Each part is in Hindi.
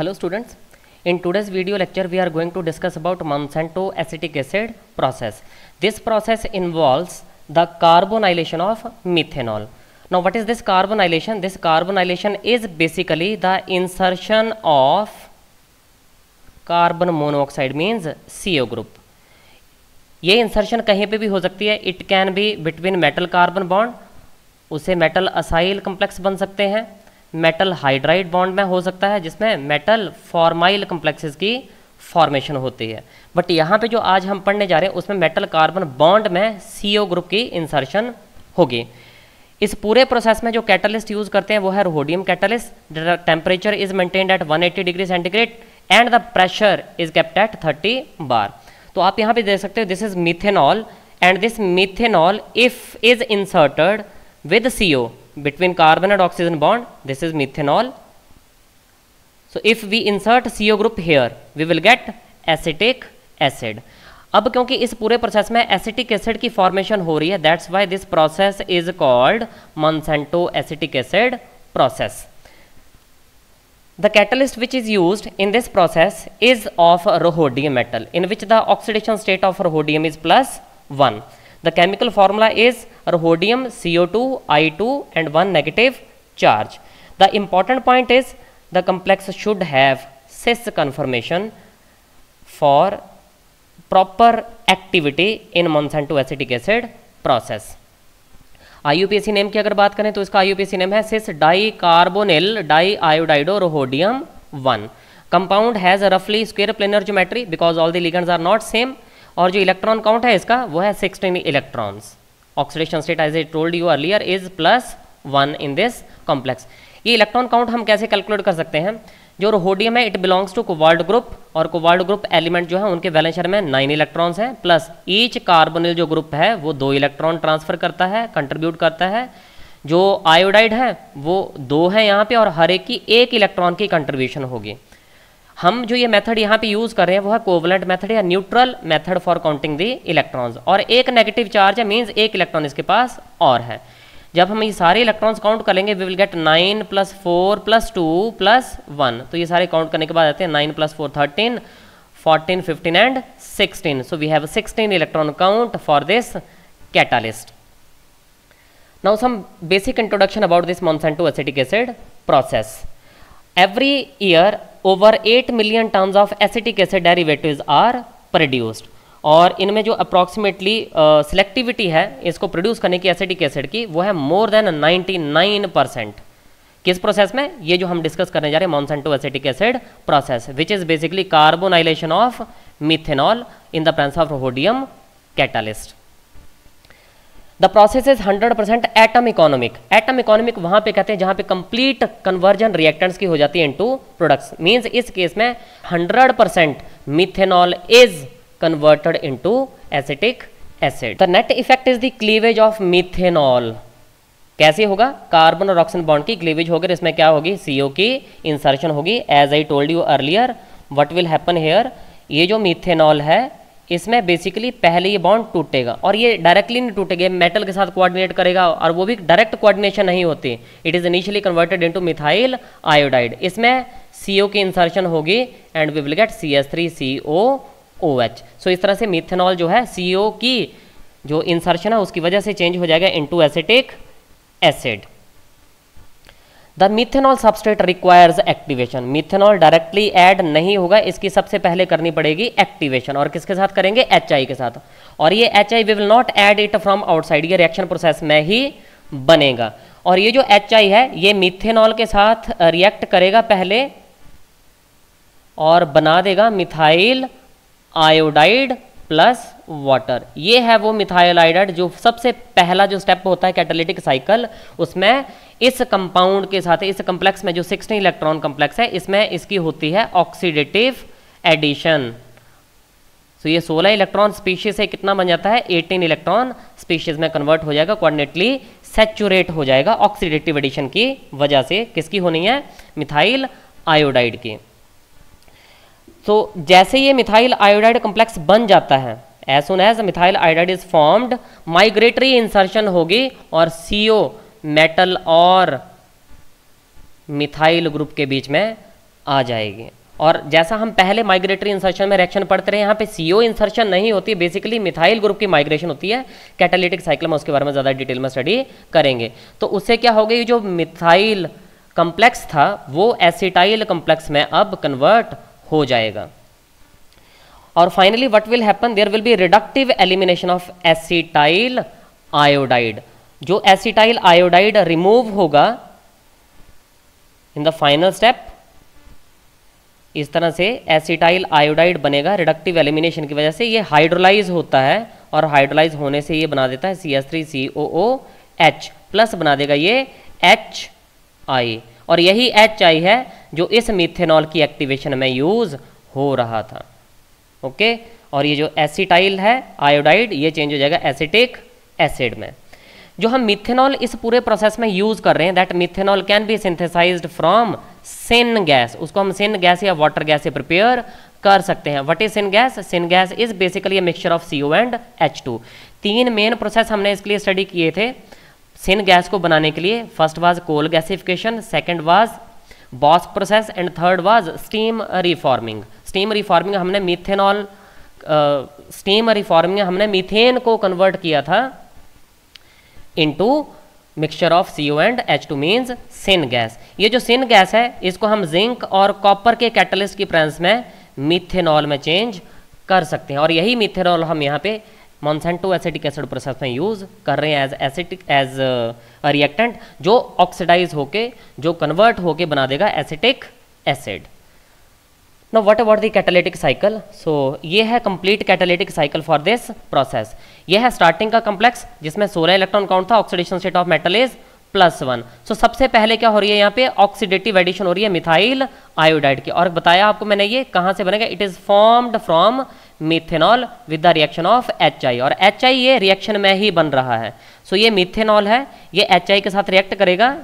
Hello students, in today's video lecture we are going to discuss about Monsanto acetic acid process. This process involves the carbonylation of methanol. Now what is this carbonylation? This carbonylation is basically the insertion of carbon monoxide means CO group. ये इंसर्शन कहीं पे भी हो सकती है. It can be between metal carbon bond, उसे मेटल असाइल कम्प्लेक्स बन सकते हैं. मेटल हाइड्राइड बॉन्ड में हो सकता है जिसमें मेटल फॉर्माइल कम्प्लेक्सेस की फॉर्मेशन होती है. बट यहाँ पे जो आज हम पढ़ने जा रहे हैं उसमें मेटल कार्बन बॉन्ड में CO ग्रुप की इंसर्शन होगी. इस पूरे प्रोसेस में जो कैटलिस्ट यूज करते हैं वो है rhodium catalyst. Temperature is maintained at 180 degree centigrade and the pressure is kept at 30 bar. तो आप यहाँ पे देख सकते हो this is methanol and this methanol if is inserted with CO between carbon and oxygen bond, this is methanol. So if we insert CO group here we will get acetic acid. अब क्योंकि इस पूरे प्रोसेस में एसिटिक एसिड की फॉर्मेशन हो रही है, that's why this process is called Monsanto acetic acid process. The catalyst which is used in this process is of rhodium metal in which the oxidation state of rhodium is +1. The chemical formula is rhodium CO2 I2 and 1 negative charge. The important point is the complex should have cis conformation for proper activity in Monsanto acetic acid process. IUPAC name की अगर बात करें तो इसका IUPAC नेम है cis dicarbonyl diiodide rhodium 1. Compound has a roughly square planar geometry because all the ligands are not same. और जो इलेक्ट्रॉन काउंट है इसका वो है 16 electrons. Oxidation state as I told you earlier is +1 in this complex. ये इलेक्ट्रॉन काउंट हम कैसे कैलकुलेट कर सकते हैं? जो रोहोडियम है it belongs to cobalt group और कोबाल्ट ग्रुप एलिमेंट जो है उनके वैलेंस शेल में 9 इलेक्ट्रॉन्स हैं प्लस ईच कार्बोनिल जो ग्रुप है वो 2 इलेक्ट्रॉन ट्रांसफर करता है, कंट्रीब्यूट करता है. जो आयोडाइड है वो 2 है यहाँ पे और हर एक की 1 इलेक्ट्रॉन की कंट्रीब्यूशन होगी. हम जो ये मेथड यहाँ पे यूज कर रहे हैं वो है कोवलेंट मेथड या neutral method for counting the electrons. और एक नेगेटिव चार्ज है मींस 1 इलेक्ट्रॉन इसके पास और है. जब हम ये सारे इलेक्ट्रॉन्स काउंट करेंगे वी विल गेट 9 + 4 + 2 + 1. तो ये सारे काउंट करने के बाद आते हैं 9 + 4 13, 14 15 and 16. So we have 16 electron count for this catalyst. Now some basic introduction about this Monsanto acetic acid process. Every year over 8 million tons of acetic acid derivatives are produced. और इनमें जो अप्रॉक्सीमेटली सिलेक्टिविटी है इसको प्रोड्यूस करने की एसिटिक एसिड की वो है मोर देन 99%. किस प्रोसेस में? ये जो हम डिस्कस करने जा रहे हैं Monsanto acetic acid process which is basically carbonylation of methanol in the presence of rhodium catalyst. The process is 100% atom economic. Atom economic वहां पे कहते हैं जहां पे कंप्लीट कन्वर्जन रिएक्टेंट्स की हो जाती है इनटू प्रोडक्ट्स. मींस इस केस में 100% methanol is converted into acetic acid. The net effect is the cleavage of methanol. कैसे होगा? कार्बन और ऑक्सीजन बॉन्ड की क्लीवेज होगी, इसमें क्या होगी? CO की इंसर्शन होगी. As I told you earlier what will happen here, ये जो मिथेनॉल है इसमें बेसिकली पहले ये बॉन्ड टूटेगा और ये डायरेक्टली नहीं टूटेगा, मेटल के साथ कोऑर्डिनेट करेगा और वो भी डायरेक्ट कोऑर्डिनेशन नहीं होती. It is initially converted into methyl iodide. इसमें CO की इंसर्शन होगी and we will get CH3COOH. So इस तरह से मिथेनॉल जो है CO की जो इंसर्शन है उसकी वजह से चेंज हो जाएगा into acetic acid. The methanol substrate requires activation. Methanol directly add नहीं होगा, इसकी सबसे पहले करनी पड़ेगी एक्टिवेशन. और किसके साथ करेंगे? HI के साथ. और ये HI we will not add it from outside, ये रिएक्शन प्रोसेस में ही बनेगा. और ये जो HI है ये मिथेनॉल के साथ रिएक्ट करेगा पहले और बना देगा मिथाइल आयोडाइड प्लस वाटर. ये है वो मिथाइल आयोडाइड जो सबसे पहला जो स्टेप होता है कैटालिटिक साइकिल, उसमें इस कंपाउंड के साथ इस कम्प्लेक्स में जो 16 इलेक्ट्रॉन कम्प्लेक्स है इसमें इसकी होती है ऑक्सीडेटिव एडिशन. तो ये 16 इलेक्ट्रॉन स्पीशीज से कितना बन जाता है? 18 इलेक्ट्रॉन स्पीशीज में कन्वर्ट हो जाएगा, कोऑर्डिनेटली सैचुरेट हो जाएगा ऑक्सीडेटिव एडिशन की वजह से. किसकी होनी है? मिथाइल आयोडाइड की. तो जैसे ये मिथाइल आयोडाइड कम्प्लेक्स बन जाता है, as soon as methyl iodide is formed, migratory insertion होगी और CO मेटल और मिथाइल ग्रुप के बीच में आ जाएगी। और जैसा हम पहले माइग्रेटरी इंसर्शन में रिएक्शन पढ़ते रहे, यहाँ पे CO इंसर्शन नहीं होती, बेसिकली मिथाइल ग्रुप की माइग्रेशन होती है कैटालिटिक साइकिल में, उसके बारे में ज़्यादा डिटेल में स्टडी करेंगे। तो उससे क्या हो गई, जो मिथाइल कम्प्लेक्स था वो एसिटाइल कम्प्लेक्स में अब कन्वर्ट हो जाएगा। और finally what will happen, there will be reductive elimination of acetyl iodide. जो एसिटाइल आयोडाइड रिमूव होगा इन द फाइनल स्टेप, इस तरह से एसिटाइल आयोडाइड बनेगा रिडक्टिव एलिमिनेशन की वजह से। ये हाइड्रोलाइज होता है और हाइड्रोलाइज होने से ये बना देता है CH3COOH प्लस बना देगा ये HI, और यही HI है जो इस मिथेनॉल की एक्टिवेशन में यूज हो रहा था। ओके, और ये जो एसिटाइल है आयोडाइड ये चेंज हो जाएगा एसिटिक एसिड में। जो हम मिथेनॉल इस पूरे प्रोसेस में यूज कर रहे हैं, that methanol can be synthesised from syngas, उसको हम सिन गैस या वाटर गैस से प्रिपेयर कर सकते हैं। What is syngas? Syngas is basically a mixture of CO and H2। 3 main process हमने इसके लिए स्टडी किए थे सिन गैस को बनाने के लिए। First was coal gasification, second was Bosch process and third was steam reforming. Steam reforming हमने मिथेनॉल स्टीम रिफॉर्मिंग हमने मीथेन को कन्वर्ट किया था into mixture of CO and H2 means syn gas. ये जो सिन गैस है इसको हम जिंक और कॉपर के कैटलिस्ट की प्रेजेंस में मिथेनॉल में चेंज कर सकते हैं, और यही मिथेनॉल हम यहाँ पे मोनसेंटो एसिटिक एसिड प्रोसेस में यूज कर रहे हैं एज रिएक्टेंट, जो ऑक्सीडाइज होके जो कन्वर्ट होके बना देगा acetic acid. Now what about the catalytic cycle? So ये है complete catalytic cycle for this process। ये है स्टार्टिंग का कम्प्लेक्स जिसमें 16 इलेक्ट्रॉन काउंट था, oxidation state of metal is +1। सो सबसे पहले क्या हो रही है यहाँ पे ऑक्सीडेटिव एडिशन हो रही है मिथाइल आयोडाइड की, और बताया आपको मैंने ये कहाँ से बनेगा, it is formed from methanol with the reaction of HI, और HI ये रिएक्शन में ही बन रहा है। सो ये मिथेनॉल है, ये HI के साथ रिएक्ट करेगा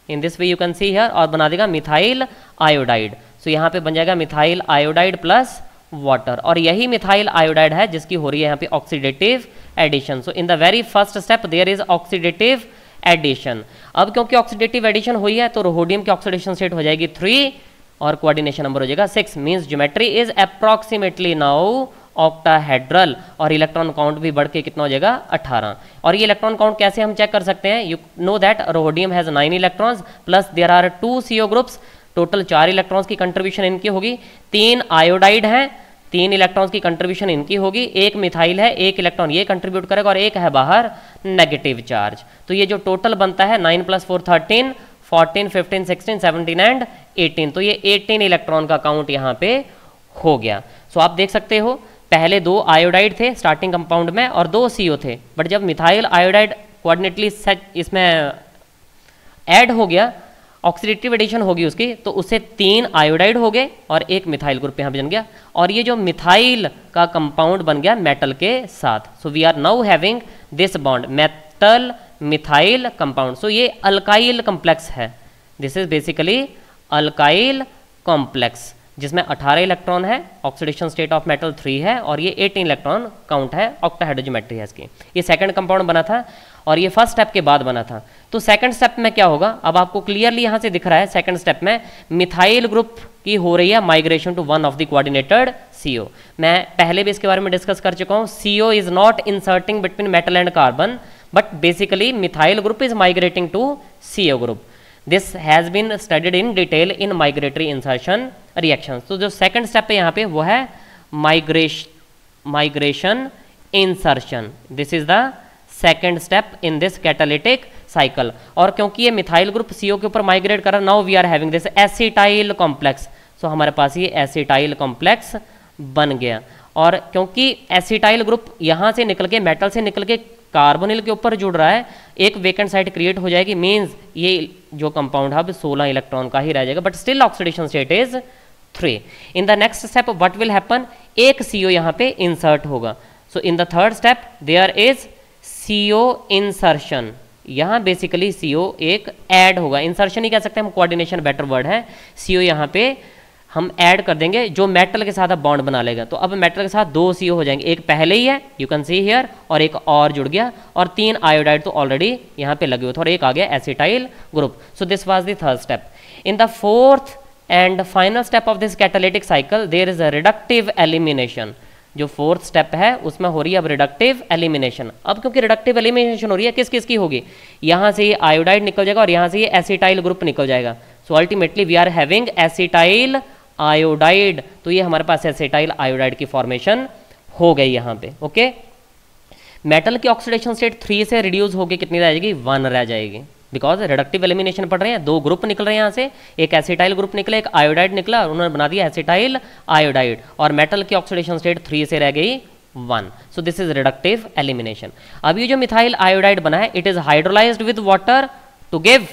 इन this way you can see here, और बना देगा मिथाइल आयोडाइड। सो यहाँ पे बन जाएगा मिथाइल आयोडाइड प्लस वाटर, और यही मिथाइल आयोडाइड है जिसकी हो रही है यहाँ पे oxidative addition. So in the very first step there is oxidative addition. अब क्योंकि ऑक्सीडेटिव एडिशन हुई है तो रोडियम की ऑक्सीडेशन स्टेट हो जाएगी 3 और कोऑर्डिनेशन नंबर हो जाएगा 6, means geometry is approximately now octahedral, और इलेक्ट्रॉन काउंट भी बढ़ के कितना हो जाएगा 18। और ये इलेक्ट्रॉन काउंट कैसे हम चेक कर सकते हैं, you know that rhodium has 9 electrons plus there are 2 CO groups, total 4 electrons की कंट्रीब्यूशन इनकी होगी। 3 आयोडाइड हैं, 3 इलेक्ट्रॉन्स की कंट्रीब्यूशन इनकी होगी, 1 मिथाइल है, 1 इलेक्ट्रॉन ये कंट्रीब्यूट करेगा और 1 है बाहर नेगेटिव चार्ज। तो ये जो टोटल बनता है 9 + 4 13, 14 15 16 17 एंड 18, तो ये 18 इलेक्ट्रॉन का काउंट यहाँ पे हो गया। सो आप देख सकते हो पहले 2 आयोडाइड थे स्टार्टिंग कंपाउंड में और 2 CO थे, बट जब मिथाइल आयोडाइड कोऑर्डिनेटली सेट इसमें ऐड हो गया, ऑक्सीडेटिव एडिशन होगी उसकी, तो उससे 3 आयोडाइड हो गए और 1 मिथाइल ग्रुप यहाँ बन गया, और ये जो मिथाइल का कंपाउंड बन गया मेटल के साथ। So we are now having this bond metal methyl compound. So ये अल्काइल कॉम्प्लेक्स है, this is basically alkyl complex जिसमें 18 इलेक्ट्रॉन है, ऑक्सीडेशन स्टेट ऑफ मेटल 3 है, और ये 18 इलेक्ट्रॉन काउंट है, ऑक्टाहेड्रल ज्योमेट्री है इसकी। ये सेकंड कंपाउंड बना था और ये फर्स्ट स्टेप के बाद बना था। तो सेकंड स्टेप में क्या होगा, अब आपको क्लियरली यहाँ से दिख रहा है सेकंड स्टेप में मिथाइल ग्रुप की हो रही है migration to one of the coordinated CO। मैं पहले भी इसके बारे में डिस्कस कर चुका हूँ, CO is not inserting between metal and carbon, but basically methyl group is migrating to CO group. This has been studied in detail in migratory insertion reactions. तो जो सेकंड स्टेप है यहाँ पे वो है migration insertion, this is the second step in this catalytic cycle. और क्योंकि ये मिथाइल ग्रुप CO के ऊपर माइग्रेट कर रहा है, now we are having this acetyl complex. So हमारे पास ये एसिटाइल कॉम्प्लेक्स बन गया, और क्योंकि एसिटाइल ग्रुप यहाँ से निकल के मेटल से निकल के कार्बोनिल के ऊपर जुड़ रहा है, एक वेकेंट साइट क्रिएट हो जाएगी, मीन्स ये जो कंपाउंड है 16 इलेक्ट्रॉन का ही रह जाएगा, but still oxidation state is 3। In the next step what will happen, एक CO यहाँ पे इंसर्ट होगा। So in the third step there is CO insertion, यहाँ बेसिकली CO एक ऐड होगा, इंसर्शन ही कह सकते हैं हम, कोऑर्डिनेशन बेटर वर्ड है। CO यहाँ पे हम ऐड कर देंगे जो मेटल के साथ अब बॉन्ड बना लेगा। तो अब मेटल के साथ 2 CO हो जाएंगे, एक पहले ही है यू कैन सी हियर, और एक और जुड़ गया, और 3 आयोडाइड तो ऑलरेडी यहाँ पे लगे हुए थे, और एक आ गया acetyl group. So this was the third step. In the fourth and final step of this catalytic cycle there is a reductive elimination. जो फोर्थ स्टेप है उसमें हो रही है अब रिडक्टिव एलिमिनेशन। अब क्योंकि रिडक्टिव एलिमिनेशन हो रही है, किस किस की होगी, यहाँ से ये आयोडाइड निकल जाएगा और यहाँ से ये एसिटाइल ग्रुप निकल जाएगा। So ultimately we are having acetyl iodide. तो ये हमारे पास एसिटाइल आयोडाइड की फॉर्मेशन हो गई यहाँ पे। ओके, मेटल की ऑक्सीडेशन स्टेट 3 से रिड्यूस होकर कितनी रह जाएगी, 1 रह जाएगी, बिकॉज रिडक्टिव एलिमिनेशन पढ़ रहे हैं, 2 ग्रुप निकल रहे हैं यहाँ से, एक एसिटाइल ग्रुप निकला, एक आयोडाइड निकला, उन्होंने बना दिया एसिटाइल आयोडाइड, और मेटल की ऑक्सीडेशन स्टेट 3 से रह गई 1। So this is reductive elimination. अब ये जो मिथाइल आयोडाइड बना है, it is hydrolysed with water to give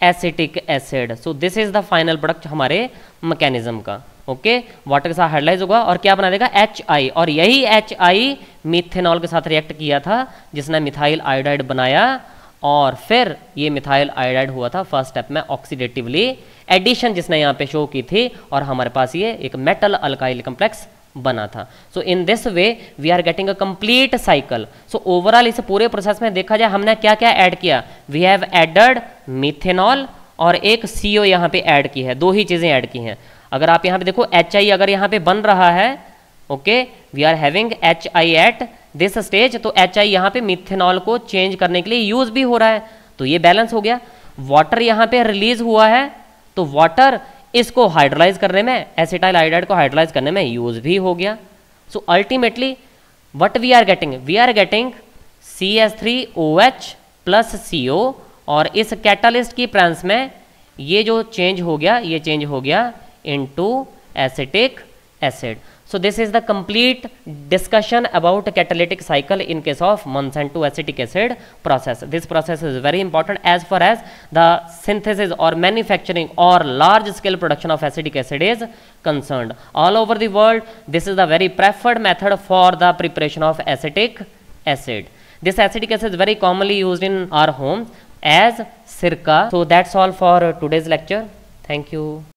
acetic acid. So this is the final product हमारे मैकेनिज्म का। ओके, वाटर के साथ हाइड्रोलाइज होगा और क्या बना देगा, HI, और यही HI मीथेनॉल के साथ रिएक्ट किया था जिसने मिथाइल आयोडाइड बनाया, और फिर ये मिथाइल आयोडाइड हुआ था फर्स्ट स्टेप में ऑक्सीडेटिवली एडिशन जिसने यहाँ पे शो की थी, और हमारे पास ये एक मेटल अल्काइल कॉम्प्लेक्स बना था। So in this way we are getting a complete cycle. So overall इस पूरे प्रोसेस में देखा जाए हमने क्या क्या ऐड किया, वी हैव एडेड मीथेनॉल और एक CO यहाँ पे ऐड की है, 2 ही चीजें ऐड की हैं। अगर आप यहाँ पे देखो HI अगर यहाँ पे बन रहा है, okay, we are having HI at this stage, तो HI यहाँ पे मिथेनॉल को चेंज करने के लिए यूज भी हो रहा है, तो ये बैलेंस हो गया। वाटर यहाँ पे रिलीज हुआ है, तो वाटर इसको हाइड्रोलाइज करने में, एसिटाइल आयोडाइड को हाइड्रोलाइज करने में यूज भी हो गया। So ultimately what we are getting CH3OH plus CO, और इस कैटालिस्ट की प्रेजेंस में ये जो चेंज हो गया, ये चेंज हो गया into acetic acid. So this is the complete discussion about catalytic cycle in case of Monsanto acetic acid process. This process is very important as far as the synthesis or manufacturing or large scale production of acetic acid is concerned. All over the world, this is the very preferred method for the preparation of acetic acid. This acetic acid is very commonly used in our homes as sirka. So that's all for today's lecture. Thank you.